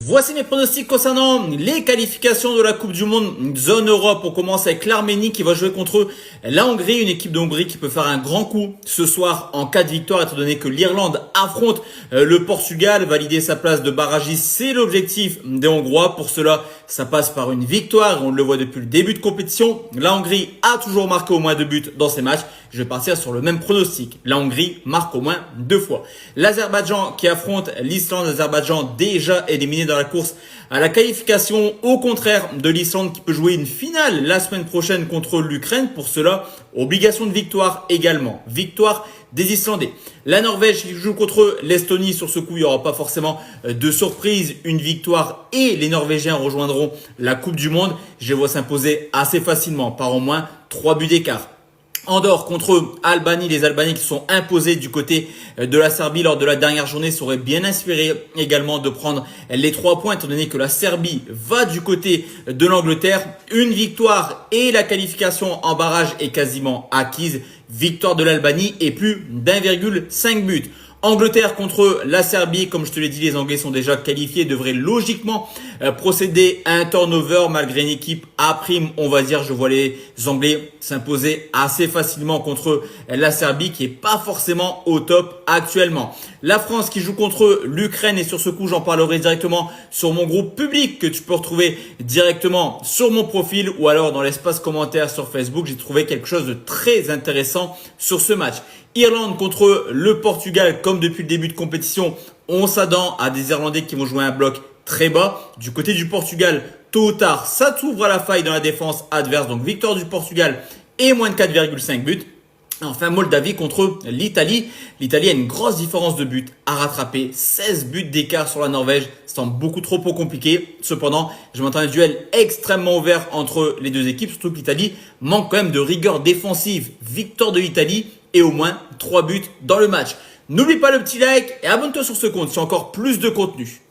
Voici mes pronostics concernant les qualifications de la Coupe du Monde zone Europe. On commence avec l'Arménie qui va jouer contre la Hongrie, une équipe de Hongrie qui peut faire un grand coup ce soir en cas de victoire, étant donné que l'Irlande affronte le Portugal. Valider sa place de barragiste, c'est l'objectif des Hongrois. Pour cela, ça passe par une victoire. On le voit depuis le début de compétition. La Hongrie a toujours marqué au moins 2 buts dans ses matchs. Je vais partir sur le même pronostic. La Hongrie marque au moins 2 fois. L'Azerbaïdjan qui affronte l'Islande. L'Azerbaïdjan déjà éliminé dans la course à la qualification, au contraire de l'Islande qui peut jouer une finale la semaine prochaine contre l'Ukraine. Pour cela, obligation de victoire également. Victoire des Islandais. La Norvège qui joue contre l'Estonie. Sur ce coup, il n'y aura pas forcément de surprise. Une victoire et les Norvégiens rejoindront la Coupe du Monde. Je les vois s'imposer assez facilement par au moins 3 buts d'écart. Andorre contre Albanie, les Albanais qui sont imposés du côté de la Serbie lors de la dernière journée seraient bien inspirés également de prendre les 3 points étant donné que la Serbie va du côté de l'Angleterre. Une victoire et la qualification en barrage est quasiment acquise. Victoire de l'Albanie et plus d'1,5 but. Angleterre contre la Serbie, comme je te l'ai dit, les Anglais sont déjà qualifiés, devraient logiquement procéder à un turnover malgré une équipe à prime. On va dire, je vois les Anglais s'imposer assez facilement contre la Serbie qui est pas forcément au top actuellement. La France qui joue contre l'Ukraine et sur ce coup, j'en parlerai directement sur mon groupe public que tu peux retrouver directement sur mon profil ou alors dans l'espace commentaire sur Facebook. J'ai trouvé quelque chose de très intéressant sur ce match. Irlande contre le Portugal, comme depuis le début de compétition, on s'attend à des Irlandais qui vont jouer un bloc très bas. Du côté du Portugal, tôt ou tard, ça t'ouvre à la faille dans la défense adverse. Donc victoire du Portugal et moins de 4,5 buts. Enfin, Moldavie contre l'Italie. L'Italie a une grosse différence de buts à rattraper. 16 buts d'écart sur la Norvège. Ça semble beaucoup trop compliqué. Cependant, je m'attends à un duel extrêmement ouvert entre les deux équipes. Surtout que l'Italie manque quand même de rigueur défensive. Victoire de l'Italie et au moins 3 buts dans le match. N'oublie pas le petit like et abonne-toi sur ce compte si encore plus de contenu.